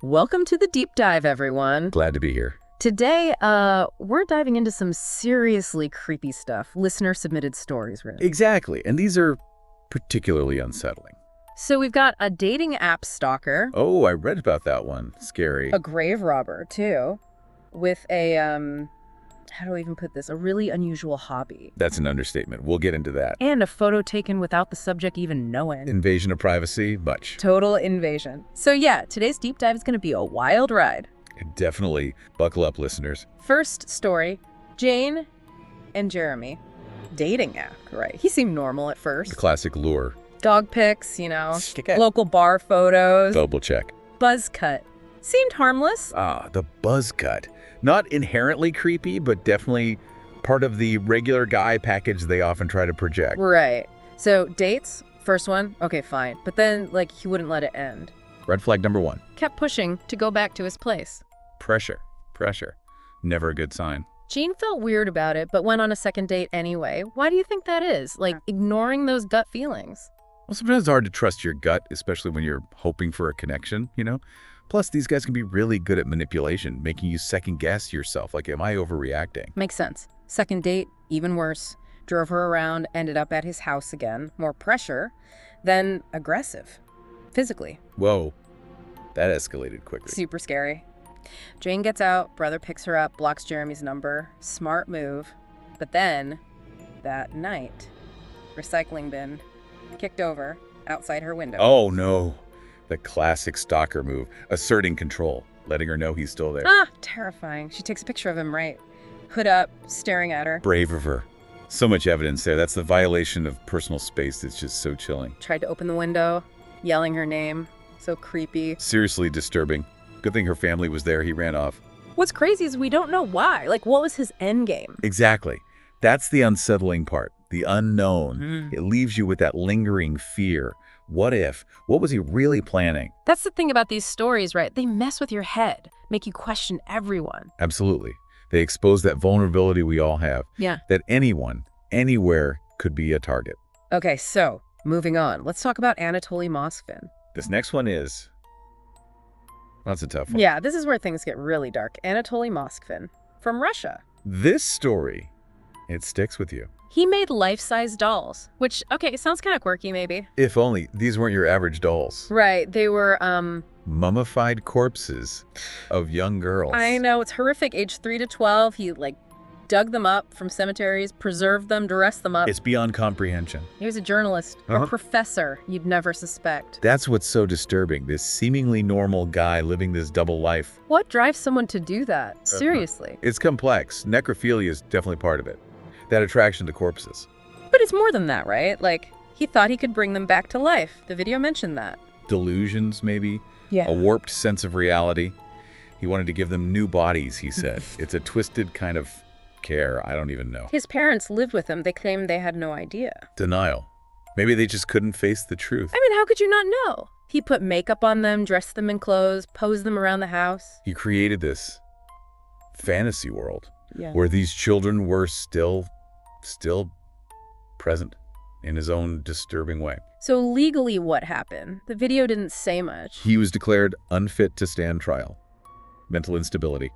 Welcome to the deep dive, everyone. Glad to be here. Today, we're diving into some seriously creepy stuff. Listener-submitted stories, really. Exactly, and these are particularly unsettling. So we've got a dating app stalker. Oh, I read about that one. Scary. A grave robber, too. With a, how do I even put this? A really unusual hobby. That's an understatement. We'll get into that. And a photo taken without the subject even knowing. Invasion of privacy, much. Total invasion. So yeah, today's deep dive is going to be a wild ride. Definitely. Buckle up, listeners. First story, Jane and Jeremy. Dating app, right? He seemed normal at first. The classic lure. Dog pics, local bar photos. Double check. Buzz cut. Seemed harmless. Ah, the buzz cut. Not inherently creepy, but definitely part of the regular guy package they often try to project. Right. So dates, first one, okay, fine. But then, he wouldn't let it end. Red flag number 1. Kept pushing to go back to his place. Pressure. Never a good sign. Jean felt weird about it, but went on a second date anyway. Why do you think that is? Ignoring those gut feelings. Well, sometimes it's hard to trust your gut, especially when you're hoping for a connection, Plus, these guys can be really good at manipulation, making you second-guess yourself. Am I overreacting? Makes sense. Second date, even worse. Drove her around, ended up at his house again. More pressure, then aggressive. Physically. Whoa. That escalated quickly. Super scary. Jane gets out, brother picks her up, blocks Jeremy's number. Smart move. But then, that night, recycling bin kicked over outside her window. Oh, no. The classic stalker move, asserting control, letting her know he's still there. Terrifying. She takes a picture of him, right? Hood up, staring at her. Brave of her. So much evidence there. That's the violation of personal space that's just so chilling. Tried to open the window, yelling her name. So creepy. Seriously disturbing. Good thing her family was there. He ran off. What's crazy is we don't know why. What was his end game? Exactly. That's the unsettling part. The unknown. It leaves you with that lingering fear. What if? What was he really planning? That's the thing about these stories, right? They mess with your head, make you question everyone. Absolutely. They expose that vulnerability we all have. Yeah. That anyone, anywhere could be a target. Okay, so moving on. Let's talk about Anatoly Moskvin. This next one is... That's a tough one. Yeah, this is where things get really dark. Anatoly Moskvin from Russia. This story, it sticks with you. He made life-size dolls, which, okay, it sounds kind of quirky, maybe. If only these weren't your average dolls. Right, they were, mummified corpses of young girls. I know, it's horrific. Age 3 to 12, he, dug them up from cemeteries, preserved them, dressed them up. It's beyond comprehension. He was a journalist, a professor you'd never suspect. That's what's so disturbing, this seemingly normal guy living this double life. What drives someone to do that? Seriously. It's complex. Necrophilia is definitely part of it. That attraction to corpses. But it's more than that, right? He thought he could bring them back to life. The video mentioned that. Delusions, maybe? Yeah. A warped sense of reality. He wanted to give them new bodies, he said. It's a twisted kind of care. I don't even know. His parents lived with him. They claimed they had no idea. Denial. Maybe they just couldn't face the truth. I mean, how could you not know? He put makeup on them, dressed them in clothes, posed them around the house. He created this fantasy world Yeah. where these children were still present in his own disturbing way. So legally what happened? The video didn't say much. He was declared unfit to stand trial. Mental instability.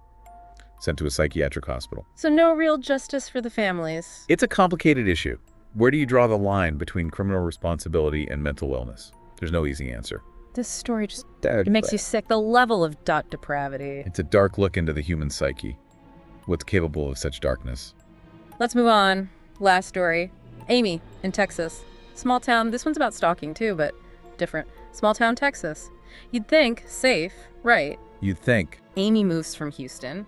Sent to a psychiatric hospital. So no real justice for the families. It's a complicated issue. Where do you draw the line between criminal responsibility and mental wellness? There's no easy answer. This story just it makes you sick. The level of depravity. It's a dark look into the human psyche. What's capable of such darkness? Let's move on. Last story. Amy in Texas. Small town. This one's about stalking too, but different. Small town, Texas. You'd think safe, right? You'd think. Amy moves from Houston.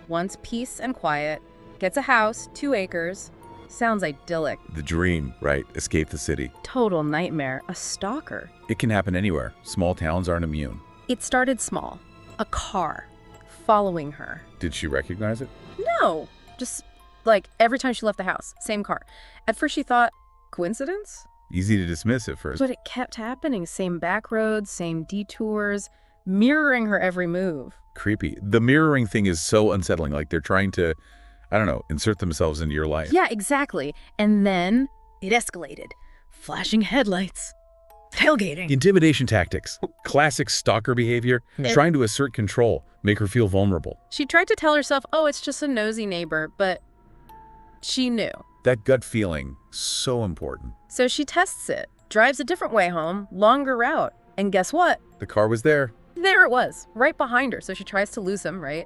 Wants peace and quiet. Gets a house, 2 acres. Sounds idyllic. The dream, right? Escape the city. Total nightmare. A stalker. It can happen anywhere. Small towns aren't immune. It started small. A car. Following her. Did she recognize it? No. Just every time she left the house. Same car. At first she thought, coincidence? Easy to dismiss at first. But it kept happening. Same back roads, same detours, mirroring her every move. Creepy. The mirroring thing is so unsettling. They're trying to, I don't know, insert themselves into your life. Yeah, exactly. And then it escalated. Flashing headlights. Tailgating. Intimidation tactics. Classic stalker behavior. Trying to assert control. Make her feel vulnerable. She tried to tell herself, oh, it's just a nosy neighbor, but she knew. That gut feeling, so important. So she tests it, drives a different way home, longer route. And guess what? The car was there. There it was, right behind her. So she tries to lose him, right?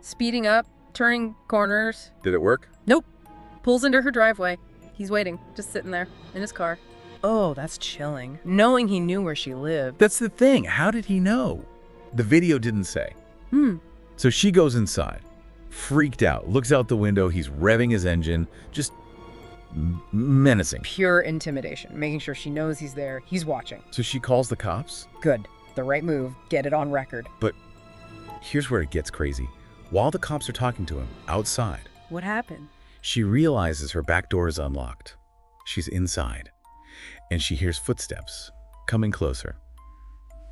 Speeding up, turning corners. Did it work? Nope. Pulls into her driveway. He's waiting, just sitting there in his car. Oh, that's chilling. Knowing he knew where she lived. That's the thing. How did he know? The video didn't say. So she goes inside, freaked out, looks out the window. He's revving his engine, just menacing. Pure intimidation, making sure she knows he's there. He's watching. So she calls the cops. Good. The right move. Get it on record. But here's where it gets crazy. While the cops are talking to him outside, What happened? she realizes her back door is unlocked. She's inside, and she hears footsteps coming closer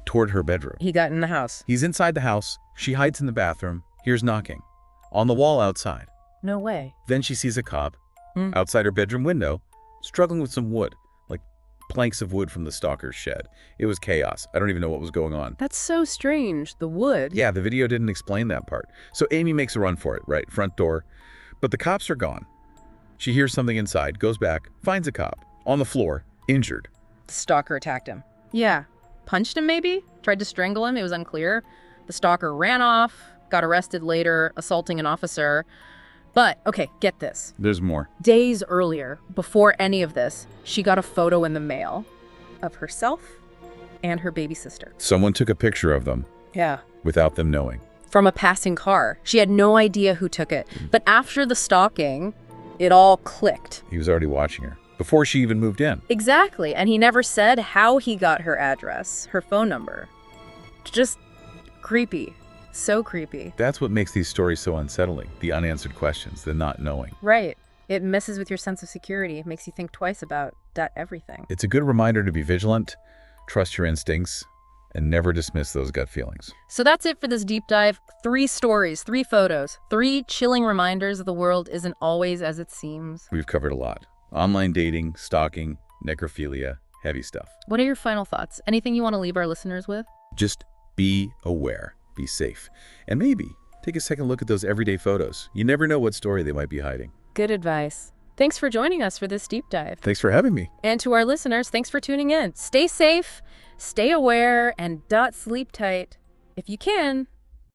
toward her bedroom. He got in the house. He's inside the house. She hides in the bathroom, hears knocking on the wall outside. No way. Then she sees a cop outside her bedroom window, struggling with some wood, like planks of wood from the stalker's shed. It was chaos. I don't even know what was going on. That's so strange. The wood. Yeah, the video didn't explain that part. So Amy makes a run for it, right? Front door. But the cops are gone. She hears something inside, goes back, finds a cop on the floor, injured. The stalker attacked him. Yeah. Punched him maybe? Tried to strangle him. It was unclear. The stalker ran off, got arrested later, assaulting an officer. But, okay, get this. There's more. Days earlier, before any of this, she got a photo in the mail of herself and her baby sister. Someone took a picture of them Yeah. without them knowing. From a passing car. She had no idea who took it. But after the stalking, it all clicked. He was already watching her before she even moved in. Exactly. And he never said how he got her address, her phone number. Just creepy. So creepy. That's what makes these stories so unsettling. The unanswered questions, the not knowing. Right. It messes with your sense of security. It makes you think twice about everything. It's a good reminder to be vigilant, trust your instincts, and never dismiss those gut feelings. So that's it for this deep dive. 3 stories, 3 photos, 3 chilling reminders that the world isn't always as it seems. We've covered a lot. Online dating, stalking, necrophilia, heavy stuff. What are your final thoughts? Anything you want to leave our listeners with? Just be aware, be safe, and maybe take a second look at those everyday photos. You never know what story they might be hiding. Good advice. Thanks for joining us for this deep dive. Thanks for having me. And to our listeners, thanks for tuning in. Stay safe, stay aware, and sleep tight. If you can,